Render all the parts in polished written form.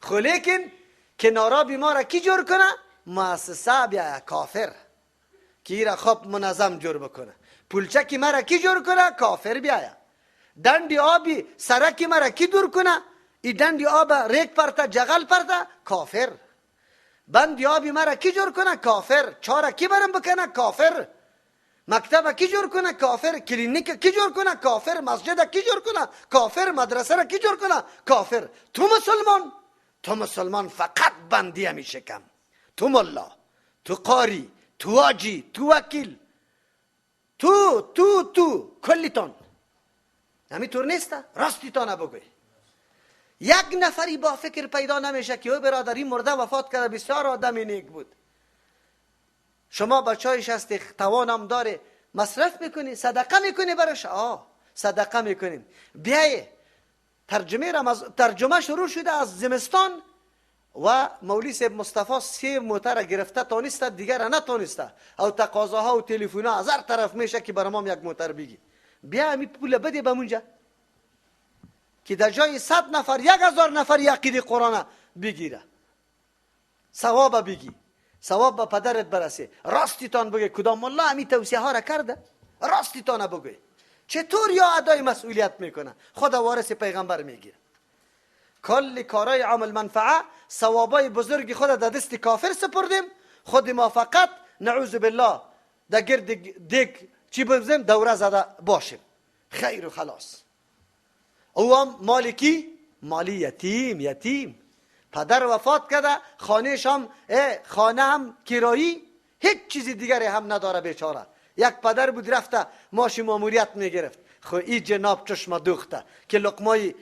خو لیکن کنارا ما را کی جور کنه؟ مؤسسه بیا کافر کی را خوب منظم جور بکنه. پولچکی مرا کی جور کنه؟ کافر بیایا. دندی آبی سرکی مرا کی دور کنه؟ ای دندی آب ریک پرتا جغل پرتا؟ کافر. بندی آبی مرا کی جور کنه؟ کافر. چارا کی برم بکنه؟ کافر. مکتب کی جور کنه؟ کافر. کلینیک کی جور کنه؟ کافر. مسجد کی جور کنه؟ کافر. مدرسه را کی جور کنه؟ کافر. تو مسلمان فقط بندی همیشه کم. تو ملا، تو قاری، تو آجی، تو وکیل، تو کلیتان همینطور نیسته؟ راستی تا نبگوی. یک نفری با فکر پیدا نمیشه که او برادری مرده وفات کرده، بسیار آدم نیک بود. شما بچه‌ایش هستی، توانم داره، مصرف میکنی، صدقه میکنی برش. صدقه میکنیم. بیای ترجمه شروع شده از زمستان و مولوی صاحب مصطفی 3 موتر گرفته تانسته، دیگر نتانسته. او تقاضاها و تلفن‌ها از هر طرف میشه که برام یک موتر بگی. بیا همین پول بده بمونجا که در جای 100 نفر 1000 نفر عقیده قرآن بگیره، ثواب بگی، ثواب به پدرت برسه. راستیتان بگه کدام ملا همین توصیه ها را کرده؟ راستیتان بگه. چطور یا ادای مسئولیت میکنه؟ خدا وارث پیغمبر میگیره. کل کارای عمل منفعه ثوابای بزرگی خود در دست کافر سپردیم، خود ما فقط نعوذ بالله در گرد دیگ چی بزنیم؟ دوره زده باشیم. خیر و خلاص. او هم مالکی؟ مالی یتیم. پدر وفات کرده، خانه هم کرایی، هیچ چیزی دیگری هم نداره بیچاره. یک پدر بود رفته ماشی ماموریت میگرفت، خو این جناب چشم دوخته که لقمای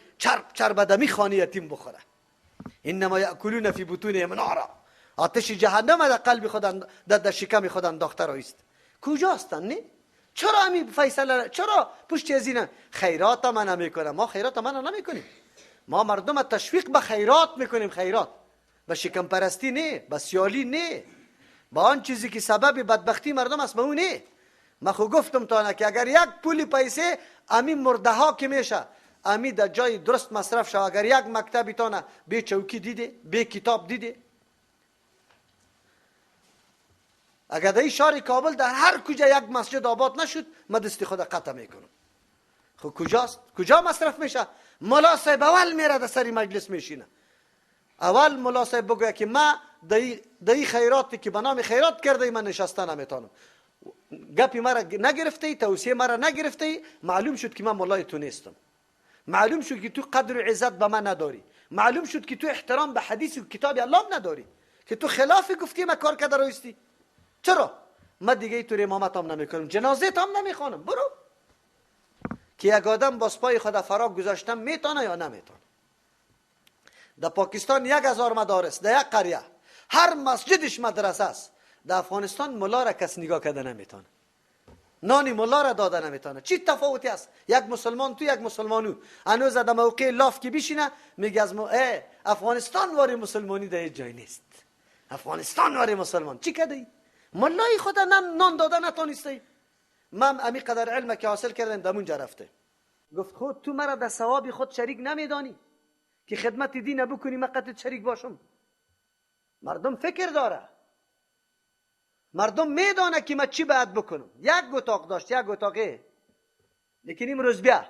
چربدمی خانه یتیم بخوره. انما یاکلون فی بطونهم نارا. آتش جهنم در قلب خود، در شکم خود انداخته رایست. کجاستن نه؟ چرا همین فیصله؟ چرا پشت از این خیرات من نمیکنه؟ ما خیرات من نمیکنیم. ما مردم تشویق به خیرات میکنیم. خیرات به شکم پرستی نه، به سیالی نه، با آن چیزی که سبب بدبختی مردم است به اون نه. من خو گفتم تا نه که اگر یک پولی پیسه امی مرده ها که میشه امی در جای درست مصرف شد، اگر یک مکتبی تانه به چوکی دیده، به کتاب دیده، اگر در این شهر کابل در هر کجا یک مسجد آباد نشد، من دست خود قطع میکنم. خب کجاست؟ کجا مصرف میشه؟ ملا صاحب اول میره در سری مجلس میشینه، اول ملا صاحب بگوید که من در این خیراتی که به نام خیرات کرده من نشسته نمیتونم. گپی مرا نگرفته، توصیه مرا نگرفته، معلوم شد که من ملای تو نیستم. معلوم شد که تو قدر و عزت به من نداری. معلوم شد که تو احترام به حدیث و کتاب الله نداری، که تو خلاف گفتی من کار کرده رایستی. چرا؟ من دیگه اینطور امامت هم نمیکنم، جنازه هم نمیخوانم. برو که یک آدم با پای خود فراق گذاشتم میتونه یا نمیتونه. در پاکستان 1000 مدارس، در یک قریه هر مسجدش مدرسه است. در افغانستان ملا را کس نگاه کرده نمیتونه، نانی ملا را داده نمیتونه. چی تفاوتی است؟ یک مسلمان تو یک مسلمانو هنوز در موقع لاف که بشینه میگه از افغانستان واری مسلمانی در جای نیست. افغانستان واری مسلمان چی کردی؟ ملای خود نان داده نتونستی. من امی قدر علم که حاصل کردم دمونجا رفته. گفت خود تو مرا در ثواب خود شریک نمیدانی که خدمت دین بکنی من قد شریک باشم؟ مردم فکر داره، مردم میدانه که من چی باید بکنم. یک اتاق داشت، یک اتاقه، لیکن امروز بیا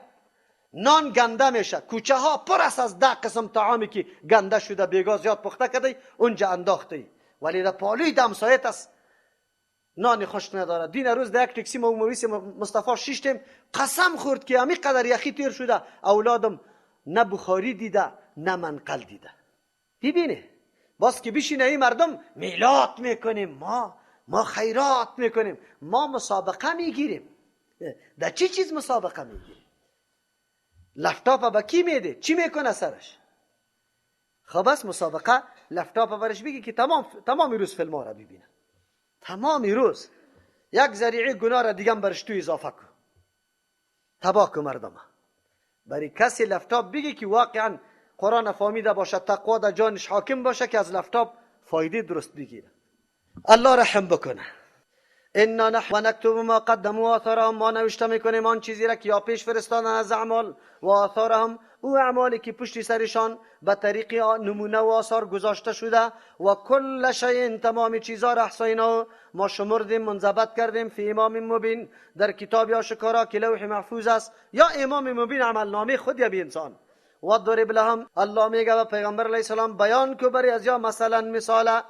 نان گنده میشه، کوچه ها پر است از 10 قسم طعامی که گنده شده، بیگا زیاد پخته کردی اونجا انداختی، ولی در پالوی دمسایت است نان خوش نداره. دین روز در یک تاکسی موریس مصطفی شیشتم قسم خورد که امی قدر یخی تیر شده اولادم نه بخاری دیده نه منقل دیده. ببینه باز که بشینه این مردم میلاد میکنیم، ما خیرات میکنیم، ما مسابقه میگیریم. در چی چیز مسابقه میگیریم؟ لپتاپ با کی میده؟ چی میکنه سرش؟ خب بس مسابقه لپتاپ برش بگی که تمام روز فیلم ها را ببینه، تمام روز یک ذریعه گناه را دیگه برش تو اضافه کن، تباه کن مردم. برای کسی لپتاپ بگی که واقعا قرآن فهمیده باشه، تقوا در جانش حاکم باشه، که از لپتاپ فایده درست بگیره. الله رحم بکنه. انا نحن نكتب ما قدموا و آثارهم، ما نوشته میکنیم آن چیزی را که یا پیش فرستادن از اعمال و آثارهم او اعمالی که پشت سرشان به طریق نمونه و آثار گذاشته شده و کل شیء تمام چیزا را احصینا ما شمردیم منضبط کردیم فی امام مبین در کتاب آشکارا که لوح محفوظ است یا امام مبین عملنامه خود یا بی انسان و ضرب لهم الله میگه و پیغمبر علیه السلام بیان کو بری از یا مثلا مثال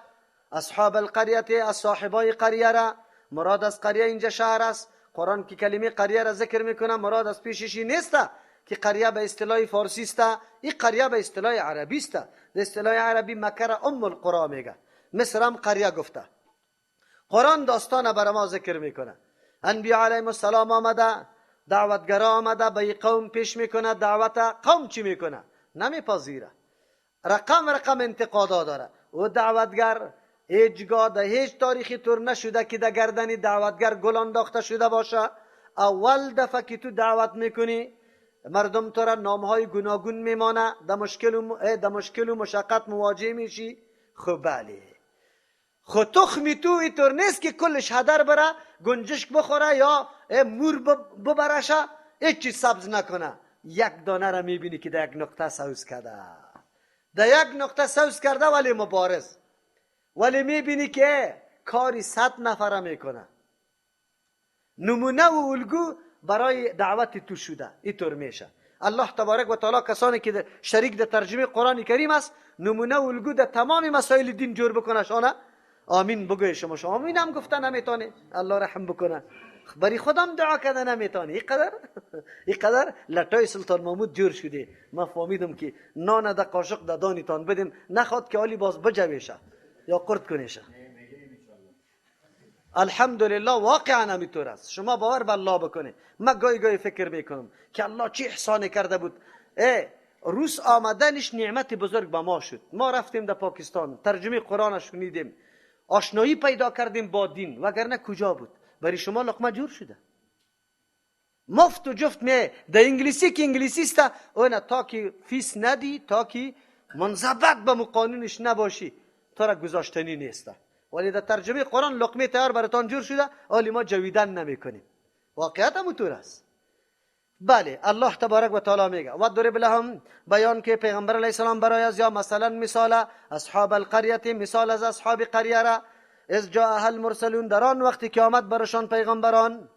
اصحاب القریه از صاحبای قریه را مراد از قریه اینجا شهر است قرآن که کلمه قریه را ذکر میکنه مراد از پیششی نیست که قریه به اصطلاح فارسی است این قریه به اصطلاح عربی است به اصطلاح عربی مکه را ام القرى میگه مصر هم قریه گفته قرآن داستان بر ما ذکر میکنه انبیاء علیهم السلام آمده دعوتگرا آمده به قوم پیش میکنه دعوت قوم چی میکنه نمیپذیره رقم انتقادا داره و دعوتگر هیچگاه در هیچ تاریخی طور نشده که در گردن دعوتگر گل انداخته شده باشه اول دفعه که تو دعوت میکنی مردم تو را نامهای گوناگون میمانه در مشکل و مشقت مواجه میشی خب بله خود تخمی تو اینطور نیست که کلش هدر بره گنجشک بخوره یا مور ببرشه هیچ چیز سبز نکنه یک دانه را میبینی که در یک نقطه سوز کرده در یک نقطه سوز کرده ولی مبارز ولی میبینی که کاری 100 نفره میکنه نمونه و الگو برای دعوت تو شده اینطور میشه الله تبارک و تعالی کسانی که شریک در ترجمه قرآن کریم است نمونه و الگو در تمام مسائل دین جور بکنه شانه آمین بگوی شما آمین هم گفته نمیتونه الله رحم بکنه برای خودم دعا کرده نمیتونه اینقدر لټای سلطان محمود جور شده من فهمیدم که نان در قاشق در دانیتان بدیم نخواد که علی باز بجویشه یا قرد کنیشه الحمدلله واقعا همینطور است شما باور به الله بکنه من گاهی فکر میکنم که الله چی احسان کرده بود روس آمدنش نعمت بزرگ به ما شد ما رفتیم در پاکستان ترجمه قرآن شنیدیم آشنایی پیدا کردیم با دین وگرنه کجا بود برای شما لقمه جور شده مفت و جفت می در انگلیسی که انگلیسی است اون تا که فیس ندی تا که منضبط به قانونش نباشی تو را گذاشتنی نیست ولی در ترجمه قرآن لقمه تیار براتان جور شده ولی ما جویدن نمیکنیم واقعیت همونطور است بله الله تبارک و تعالی میگه و ضرب لهم بیان که پیغمبر علیه السلام برای از یا مثلا مثال اصحاب القریه مثال از اصحاب قریه را از جاء المرسلون در آن وقتی که آمد برشان پیغمبران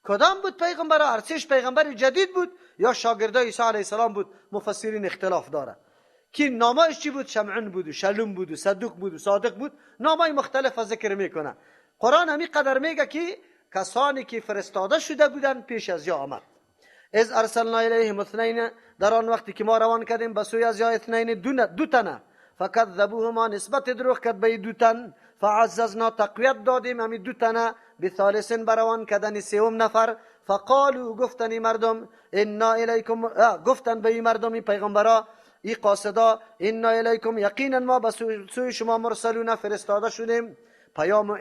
کدام بود پیغمبر ارسیش پیغمبر جدید بود یا شاگردای عیسی علیه السلام بود مفسرین اختلاف داره که نامش چی بود شمعون بود و شلوم بود و صدوق بود و صادق بود نامای مختلف ذکر میکنه قرآن همی قدر میگه که کسانی که فرستاده شده بودن پیش از یا آمد از ارسلنا الیهم اثنین در آن وقتی که ما روان کردیم به سوی از یا اثنین دو تنه فکذبوهما نسبت دروغ کرد به دو تن فعززنا تقویت دادیم همی دو تنه بثالث بروان کردن سوم نفر فقالوا گفتن مردم انا الیکم گفتن به مردم پیغمبرا ای قاصدا انا الیکم یقینا ما به سوی شما مرسلون فرستاده شدیم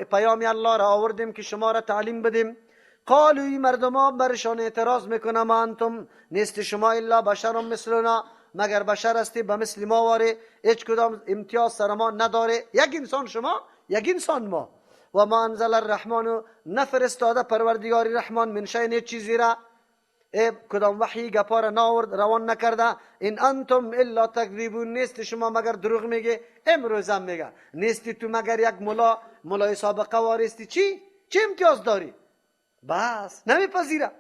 پیام الله را آوردیم که شما را تعلیم بدیم قالوا ای مردما برشان اعتراض میکنه ما انتم نیست شما الا بشر مثلنا مگر بشر هستی به مثل ما واره هیچ کدام امتیاز سر ما نداره یک انسان شما یک انسان ما و ما انزل الرحمن نفرستاده پروردگار رحمان من شیء چیزی را کدام وحی گپار ناورد روان نکرده این انتم الا تکذبون نیست شما مگر دروغ میگه امروز هم میگه نیستی تو مگر یک مولای سابقه وارستی چی امتیاز داری بس نمیپذیره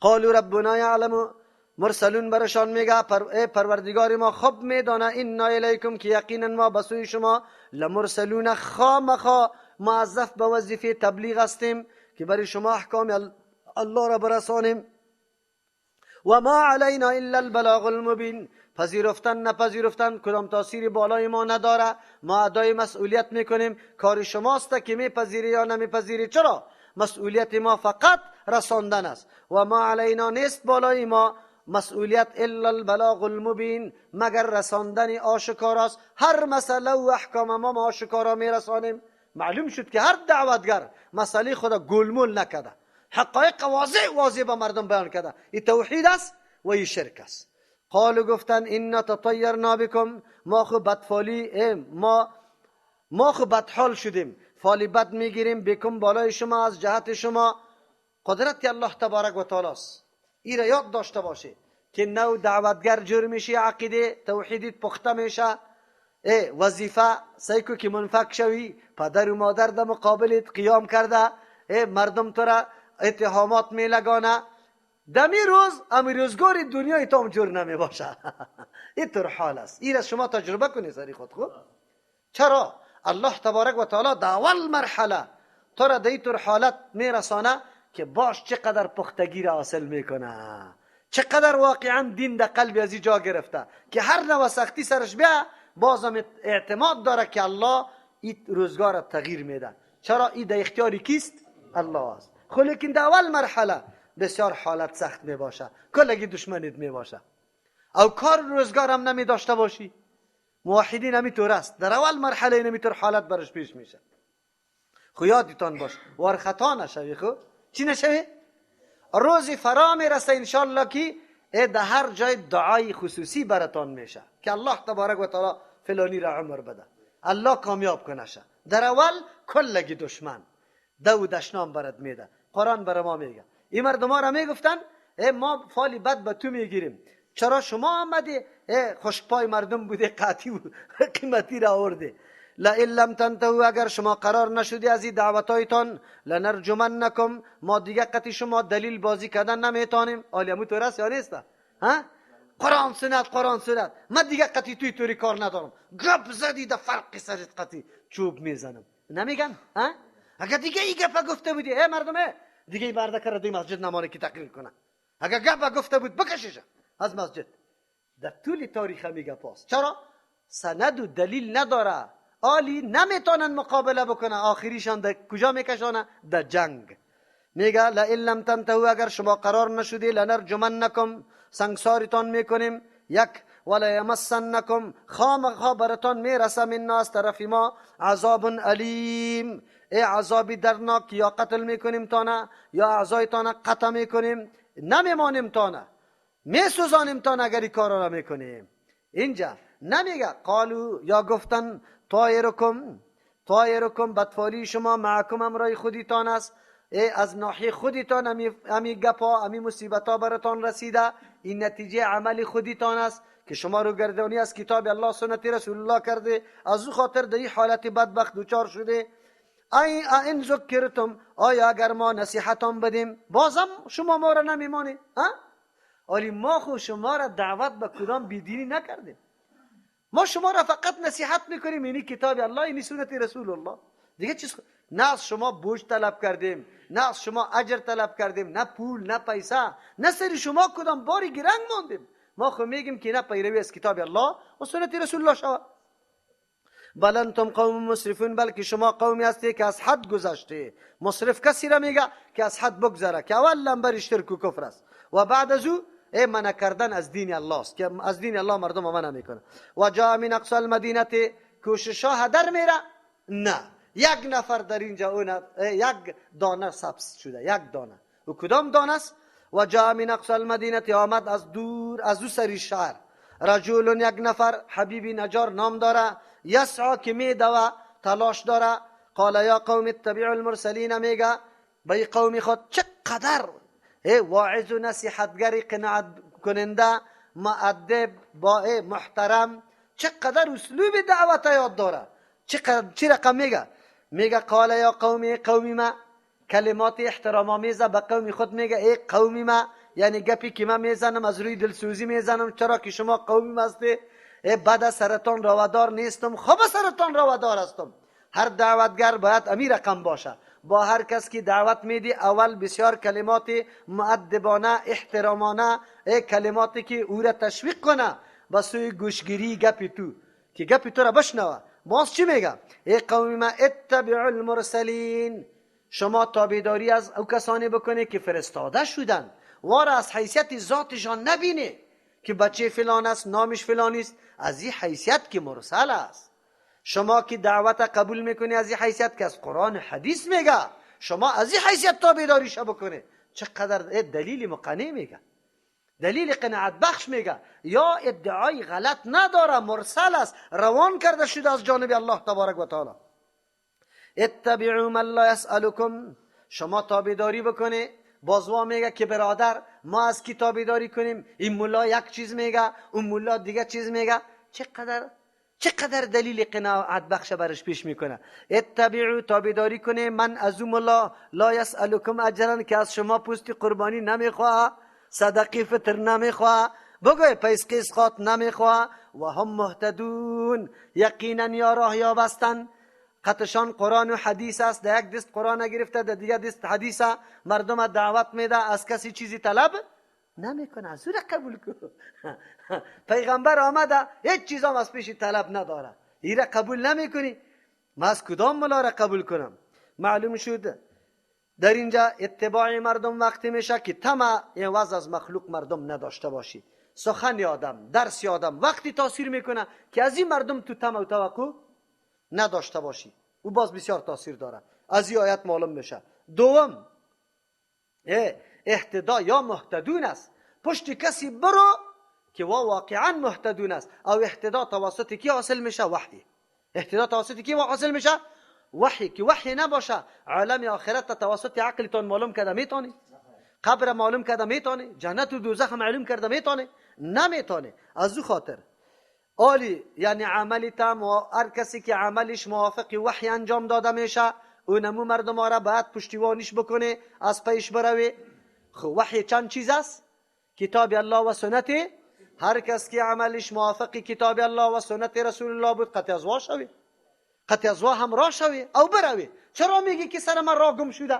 قالوا ربنا یعلم مرسلون برشان میگه پروردگار ما خب میدانه انا الیکم که یقینا ما بسوی شما لمرسلون خامخا موظف به وظیفه تبلیغ هستیم که برای شما احکام الله را برسانیم و ما علینا الا البلاغ المبین پذیرفتن نپذیرفتن کدام تاثیری بالای ما نداره ما ادای مسئولیت میکنیم کار شماست که میپذیری یا نمیپذیری چرا مسئولیت ما فقط رساندن است و ما علینا نیست بالای ما مسئولیت الا البلاغ المبین مگر رساندن آشکار است هر مسئله و احکام ما آشکارا میرسانیم معلوم شد که هر دعوتگر مسئله خدا گلمول نکده حقایق واضح به مردم بیان کرده این توحید است و این شرک است قالوا گفتن ان تطیرنا بكم ما خو بدفالی ما خو بدحال شدیم فالی بد میگیریم بکم بالای شما از جهت شما قدرت الله تبارک و تعالی است این را یاد داشته باشه که نو دعوتگر جور میشه، عقیده توحیدیت پخته میشه، وظیفه سیکو که منفق شوی، پدر و مادر در مقابلت قیام کرده، مردم تو را اتهامات میلگانه، دمی روز امی روزگار دنیای تو هم جور نمی باشه. اینطور حال است. این را شما تجربه کنید سری خود. خوب چرا الله تبارک و تعالی در اول مرحله تو را در اینطور حالت میرسانه که باش چقدر پختگی را حاصل میکنه، چقدر واقعا دین در قلب از جا گرفته که هر نوع سختی سرش بیا بازم اعتماد داره که الله این روزگار را تغییر میده. چرا این در اختیاری کیست؟ الله است. خب لیکن در اول مرحله بسیار حالت سخت می باشه، کلگی دشمنیت می باشه او کار روزگار هم نمی داشته باشی. موحدین همی طور است، در اول مرحله این طور حالت برش پیش میشه. خو یادتان باش وار خطا نشوی. خو چی نشوی؟ روز فرا میرسه انشالله که در هر جای دعای خصوصی براتان میشه که الله تبارک و تعالی فلانی را عمر بده، الله کامیاب کنشه. در اول کلگی دشمن دو دشنام برات میده. قرآن بر ما میگه، این مردم ها را میگفتن ما فالی بد به تو میگیریم، چرا شما آمدی خوشپای مردم بوده قاطی و قیمتی را آورده. لئن لم تنتهوا، اگر شما قرار نشدی از این دعوتایتان، لنرجمنکم، ما دیگه قطعی شما دلیل بازی کردن نمیتونیم. آلیمو تو راست یا نیست؟ قرآن سنت من دیگه قطعی توی طوری کار ندارم. گپ زدی در فرق سرت قطعی چوب میزنم نمیگن؟ اگر دیگه این گپ گفته بودی مردم دیگه این برده کرده مسجد نمانه که تقریر کنه، اگر گپ گفته بود بکشش از مسجد. در طول تاریخ میگه پاس چرا سند و دلیل نداره، آلی نمیتونن مقابله بکنه، آخریشان در کجا میکشانه؟ در جنگ. میگه لئن لم تنتهوا، اگر شما قرار نشدی، لنرجمنکم، سنگسارتان میکنیم. یک ولا یمسنکم، خامخا براتان میرسه منا، از طرف ما، عذاب علیم، عذابی درناک، یا قتل میکنیم تانه یا اعضایتان قطع میکنیم، نمیمانیم تانه، میسوزانیم تانه اگر این کارا را میکنیم. اینجا نمیگه قالو، یا گفتن طایرکم، بدفالی شما معکم، امرای خودیتان است، از ناحیه خودیتان امی گپا امی مصیبتا براتان رسیده، این نتیجه عمل خودیتان است که شما رو گردانی از کتاب الله سنت رسول الله کرده، از او خاطر در این حالت بدبخت دوچار شده. این ذکرتم، آیا اگر ما نصیحتان بدیم بازم شما ما را نمیمانی؟ ولی ما خو شما را دعوت به کدام بیدینی نکردیم، ما شما را فقط نصیحت میکنیم اینی کتاب الله، اینی سنت رسول الله، دیگه چیز نه از شما بوج طلب کردیم، نه از شما اجر طلب کردیم، نه پول نه پیسه، نه سری شما کدام باری گرنگ ماندیم. ما خو میگیم که نه پیروی از کتاب الله و سنت رسول الله شود. بل انتم قوم مسرفون، بلکه شما قومی هستی که از حد گذشته. مصرف کسی را میگه که از حد بگذره، که اول لنبر شرک و کفر است و بعد از او منع کردن از دین الله است که از دین الله مردم منع میکنه. و جاء من اقصى المدینه، کوشش ها هدر میره؟ نه، یک نفر در اینجا یک دانه سبز شده، یک دانه. و کدام دانه است؟ و جاء من اقصى المدینه، آمد از دور از دو سری شهر، رجل، یک نفر، حبیبی نجار نام داره، یسعا که میدوه تلاش داره. قال یا قوم اتبعوا المرسلین، میگه به قوم خود چقدر واعظ و نصیحتگری، قناعت کننده، مؤدب، با محترم، چقدر اسلوب دعوت یاد داره. چه رقم میگه قال یا قومی ما، کلمات احترام آمیزه به قوم خود میگه ای قومی ما، یعنی گپی که من میزنم از روی دلسوزی میزنم، چرا که شما قومی هستی، بعد سرطان روادار نیستم، خوب سرطان روادار هستم. هر دعوتگر باید امیر رقم باشه، با هر کس که دعوت میدی اول بسیار کلمات مؤدبانه احترامانه، کلماتی که او را تشویق کنه به سوی گوشگیری گپی تو، که گپی تو را بشنوه. باز چی میگه؟ ای قوم ما اتبعوا المرسلین، شما تابعداری از او کسانی بکنه که فرستاده شدن، وارا از حیثیت ذاتشان نبینه که بچه فلان است، نامش فلانی است، از این حیثیت که مرسل است. شما که دعوت قبول میکنی از این حیثیت که از قرآن حدیث میگه، شما از این حیثیت تابعداریش بکنه. چقدر دلیل مقنع میگه، دلیل قناعت بخش میگه، یا ادعای غلط نداره، مرسل است، روان کرده شده از جانب الله تبارک و تعالی. اتبعوا من لا يسألكم، شما تابعداری بکنه بازوا میگه که برادر ما از کی تابعداری کنیم؟ این ملا یک چیز میگه، اون ملا دیگه چیز میگه. چقدر دلیل قناعت بخش برش پیش میکنه. اتبعوا، تابعداری کنه، من از اون ملا لا یسألکم اجرا، که از شما پوستی قربانی نمیخواه، صدقی فطر نمیخواه، بگوی پیس قیسقات نمیخواه. و هم مهتدون، یقینا یا راه یافتن. قطشان قرآن و حدیث است، در یک دست قرآن گرفته، در دیگر دست حدیث، مردم دعوت میده، از کسی چیزی طلب نمیکنه، از او قبول کن. پیغمبر آمده هیچ چیز هم از پیش طلب نداره، ایره قبول نمیکنی، ما از کدام ملا را قبول کنم؟ معلوم شد در اینجا اتباع مردم وقتی میشه که طمع عوض از مخلوق مردم نداشته باشی. سخن آدم، درس آدم وقتی تاثیر میکنه که از این مردم تو طمع و توقع نداشته باشی، او باز بسیار تاثیر داره. از این آیت معلوم میشه. دوم، اهتدا یا مهتدون است، پشت کسی برو که واقعا مهتدون است. او اهتدا توسط کی حاصل میشه؟ وحی. اهتدا توسط کی حاصل میشه؟ وحی. که وحی نباشه عالم آخرت توسط عقلتون معلوم کرده میتونی؟ قبر معلوم کرده میتونی؟ جنت و دوزخ معلوم کرده میتونی؟ نمیتونی. از او خاطر عالی، یعنی عملی تام، و هر کسی که عملش موافق وحی انجام داده میشه اونمو مردم را باید پشتیبانیش بکنه، از پیش بروی. خب وحی چند چیز است؟ کتاب الله و سنت. هر کس که عملش موافق کتاب الله و سنت رسول الله بود قطع از وا شوی، قطع از وا هم راه شوی او بروی. چرا میگی که سر من راه گم شده؟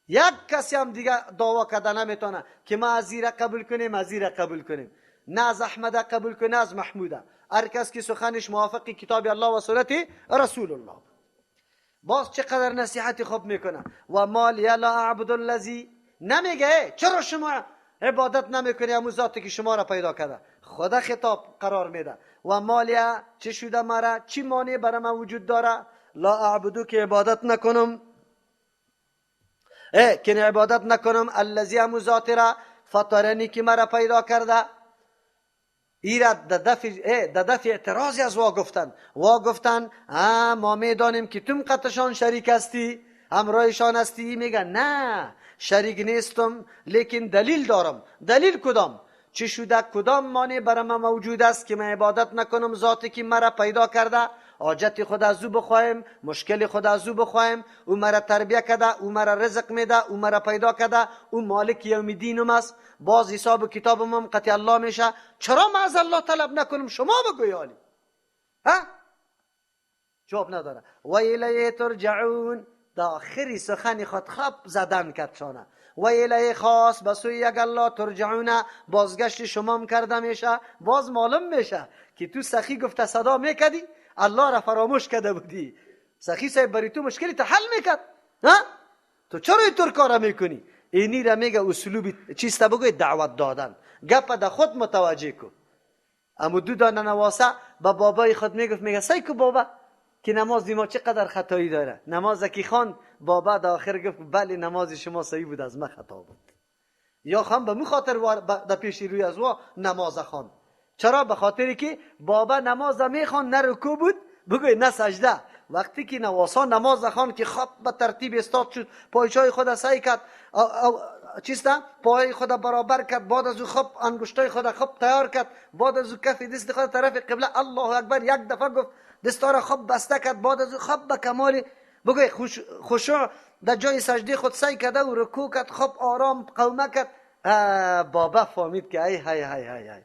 یک کسی هم دیگه دعوا کرده نمیتونه که ما از زیره قبول کنیم، از زیره قبول کنیم، نه از احمد قبول کنیم، نه از محموده. هر کس که سخنش موافق کتاب الله و سنت رسول الله. باز چقدر نصیحت خوب میکنه. و مالی لا اعبد الذی، نمیگه چرا شما عبادت نمیکنی همون ذاتی که شما را پیدا کرده، خدا خطاب قرار میده. و مالیا، چه شده مرا، چی مانع برای من وجود داره؟ لا اعبدو، که عبادت نکنم، که عبادت نکنم، الذی، همون ذات را، فطرنی، که مرا پیدا کرده. ایرا در دفع اعتراضی از وا گفتن ما میدانیم که تم قطشان شریک هستی، همراهشان هستی. میگن نه شریک نیستم، لیکن دلیل دارم. دلیل کدام؟ چه شده کدام مانع برای من موجود است که من عبادت نکنم ذاتی که مرا پیدا کرده؟ حاجت خود از او بخوایم، مشکل خود از او بخوایم. او مرا تربیه کرده، او مرا رزق میده، او مرا پیدا کرده، او مالک یوم دینم است. باز حساب و کتابم هم قطع الله میشه. چرا ما از الله طلب نکنم؟ شما بگوی عالی. جواب نداره. و الیه ترجعون، دا آخری سخن خود خواب زدن کرد شانه. و الیه خاص، بسوی یک الله ترجعون، بازگشت شما هم کرده میشه. باز معلوم میشه که تو سخی گفته صدا میکدی، الله را فراموش کرده بودی. سخی صاحب بری تو مشکلی تا حل میکرد، تو چرا اینطور کارا میکنی؟ اینی را میگه اسلوب چیستا بگوی دعوت دادن. گپ دا خود متوجه کو. اما دو دانه نواسه با بابای خود میگفت، میگه سیکو بابا که نماز ما چقدر خطایی داره. نماز کی خان بابا دا آخر گفت بله نماز شما صحیح بود، از ما خطا بود. یا خان به مو خاطر در پیش روی از وا نماز خان. چرا؟ به خاطری که بابا نماز میخوان، نه رکوع بود بگوی نه سجده. وقتی که نواسا نماز خان که خواب به ترتیب استاد شد، پایچای خود سعی کرد چیستا پای خود برابر کرد، بعد از او خوب انگشتای خود خوب تیار کرد، بعد از او کف دست خود طرف قبله الله اکبر یک دفعه گفت، دستا را خوب بسته کرد، بعد از او خوب به کمال بگوی خشوع در جای سجده خود سعی کرد و رکوع کرد، خوب آرام قومه کرد. بابا فهمید که ای های های های های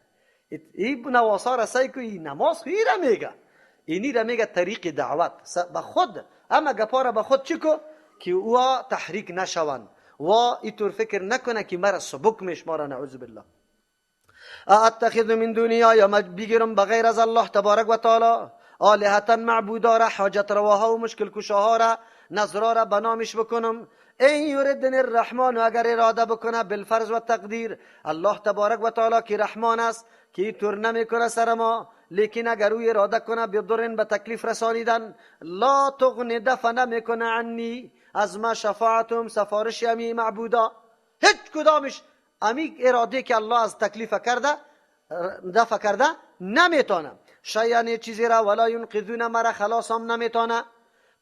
این نواسا را سعی که این نماز خوی را میگه، اینی را میگه طریق دعوت به خود. اما گپارا به خود چی کو که او تحریک نشوند و اینطور فکر نکنه که مرا سبک میشماره. نعوذ بالله. اتخذ من دنیا، یا بگیرم بغیر از الله تبارک و تعالی آلهتا معبودا را، حاجت رواها و مشکل کشاها را، نظرا را بنامش بکنم. این یردن الرحمن، اگر اراده بکنه بالفرض و تقدیر الله تبارک و تعالی که رحمان است که اینطور نمیکنه سر ما، لیکن اگر او اراده کنه بیضرن به تکلیف رسانیدن، لا تغن دفع نمیکنه عنی از ما شفاعتم سفارش امی معبودا، هیچ کدامش امی اراده که الله از تکلیف کرده دفع کرده نمیتونه. شیئا چیزی را ولا ینقذون، مرا خلاص هم نمیتونه.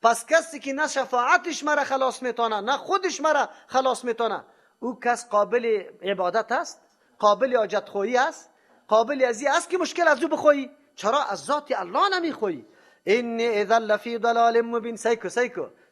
پس کسی که نه شفاعتش مرا خلاص میتونه نه خودش مرا خلاص میتونه، او کس قابل عبادت است، قابل حاجت خویی است، قابل ازی است که مشکل از او بخویی. چرا از ذات الله نمیخویی؟ اینی اذا لفی ضلال مبین. سیکو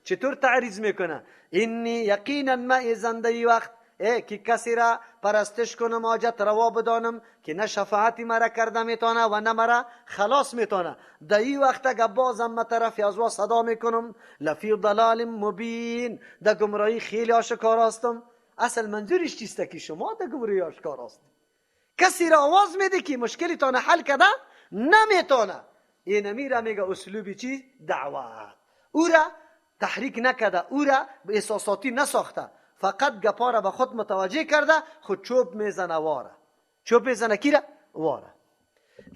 چطور تعریض میکنه؟ اینی یقینا ما زنده وقت که کسی را پرستش کنم، حاجت روا بدانم که نه شفاعتی مرا کرده میتونه و نه مرا خلاص میتونه. در این وقت اگه بازم طرف از وا صدا میکنم لفی ضلال مبین، در گمراهی خیلی آشکار هستم. اصل منظورش چیسته که شما در گمراهی آشکار هست. کسی را آواز میده که مشکلی تانه حل کرده نمیتونه، این میره میگه اسلوبی چی؟ دعوت. او را تحریک نکده، او را به احساساتی نساخته، فقط گپا را به خود متوجه کرده، خود چوب میزنه واره. چوب میزنه کی را؟ واره.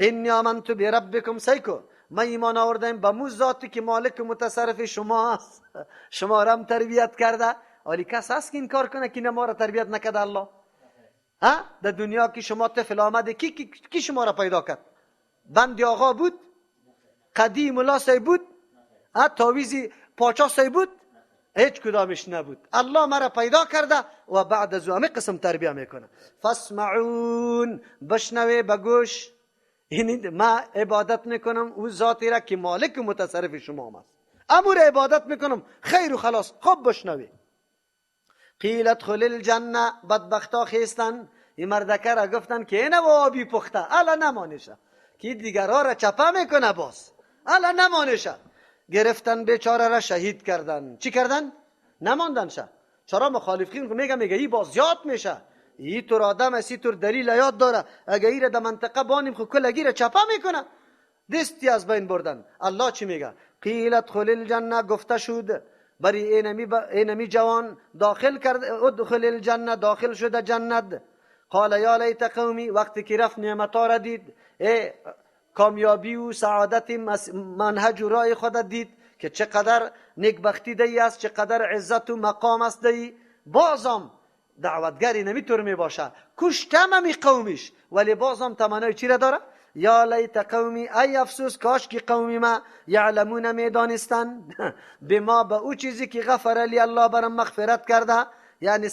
اینی آمنت بربکم. سیکو من ایمان آوردم به مو ذاتی که مالک متصرف شما است، شما را هم تربیت کرده. ولی کس هست که این کار کنه که ما را تربیت نکده الله؟ در دنیا که شما طفل آمده کی شما را پیدا کرد؟ بندی آقا بود؟ قدی ملا سی بود؟ تاویزی پاچا سی بود؟ هیچ کدامش نبود. الله مرا پیدا کرده و بعد از همه قسم تربیه میکنه. فاسمعون، بشنوه بگوش. این ما عبادت میکنم او ذاتی را که مالک و متصرف شما است. امور عبادت میکنم، خیر و خلاص. خب بشنوه. قیل ادخل الجنه. بدبختا خیستن این مردکه را گفتن که اینه و آبی پخته، الا نمانشه که دیگرها را چپه میکنه، باز الا نمانشه. گرفتن بیچاره را شهید کردن. چی کردن؟ نماندن شه. چرا مخالفین میگه ای باز زیاد میشه، ای طور آدم اسی طور دلیل یاد داره، اگه ای را در منطقه بانیم خود کلگی را چپه میکنه. دستی از بین بردن. الله چی میگه؟ قیل ادخل الجنه. گفته شد بری اینمی جوان داخل کرد، ادخل الجنه، داخل شده جنت. قال یا لیت قومی. وقتی که رفت نعمتا را دید، کامیابی و سعادت منهج و راه خود دید که چقدر نیکبختی دی است، چقدر عزت و مقام است دی. بازم دعوتگری نمیتور میباشه، کشتم می قومش، ولی بازم تمنای چی را داره؟ یا لیت قومی، ای افسوس کاش که قومی ما یعلمون میدانستن بما، به او چیزی که غفر لی الله برام مغفرت کرده، یعنی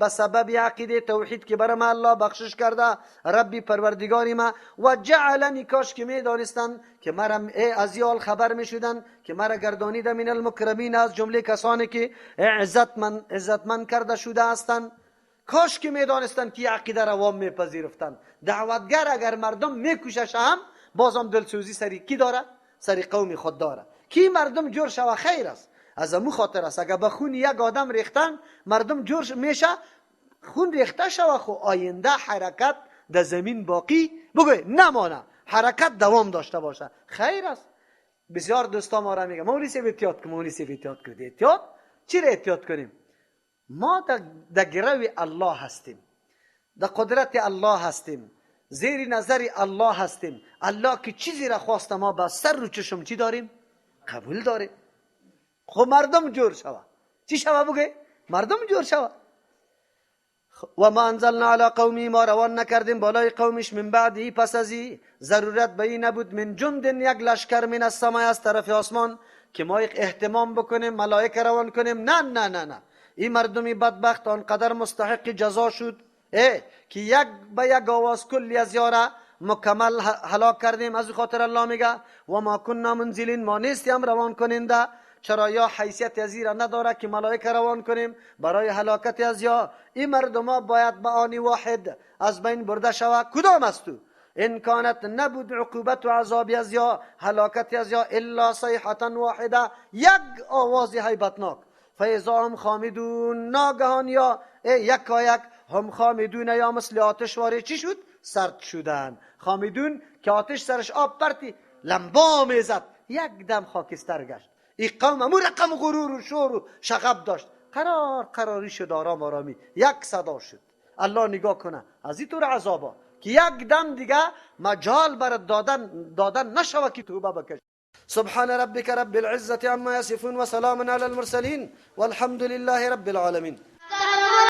به سبب عقیده توحید که برام الله بخشش کرده، ربی پروردگاری ما. و جعلنی، کاش که میدانستن که مرا از یال خبر میشدن که مرا گردانیده من المکرمین، از جمله کسانی که عزتمند کرده شده هستند. کاش که میدانستن که عقیده را وام میپذیرفتن. دعوتگر اگر مردم میکوشش هم بازم دلسوزی سری کی داره؟ سری قوم خود داره. کی مردم جور شوه خیر است. از امو خاطر است اگر به خون یک آدم ریختن مردم جور میشه، خون ریخته شوه، خو آینده حرکت در زمین باقی بگوی نمانه، حرکت دوام داشته باشه، خیر است. بسیار دوستا ما را میگه مولوی صاحب احتیاط کن، مولوی صاحب احتیاط کن. احتیاط چی را احتیاط کنیم؟ ما در گروه الله هستیم، در قدرت الله هستیم، زیر نظر الله هستیم. الله که چیزی را خواست ما با سر رو چشم چی داریم؟ قبول داریم. خب مردم جور شوه، چی شوه بگه؟ مردم جور شوه. و ما انزلنا علی قومی، ما روان نکردیم بالای قومش من بعدی، پس ازی ضرورت به این نبود، من جند، یک لشکر من السماء، از طرف آسمان که ما یک اهتمام بکنیم ملائکه روان کنیم. نه نه نه نه، این مردمی بدبخت آنقدر مستحق جزا شد که یک به یک آواز کلی از یاره مکمل هلاک کردیم. از خاطر الله میگه و ما کننا منزلین، ما نیستیم روان کننده. چرا؟ یا حیثیت از را نداره که ملائکه روان کنیم برای هلاکت از یا این مردم باید به آنی واحد از بین برده شوه. کدام است تو؟ ان کانت، نبود عقوبت و عذاب از یا هلاکت از یا الا صیحه واحده، یک آواز هیبتناک. فاذا هم خامدون، ناگهان یا یک هم خامدون، یا مثل آتش واره چی شد؟ سرد شدن. خامدون که آتش سرش آب پرتی لمبا میزد، یک دم خاکستر گشت. این قوم امو رقم غرور و شور و شغب داشت، قراری شد، آرام آرامی یک صدا شد. الله نگاه کنه از این طور عذابا که یک دم دیگه مجال برات دادن نشوه که توبه بکش. سبحان ربك رب العزة عما يصفون وسلام على المرسلين والحمد لله رب العالمين.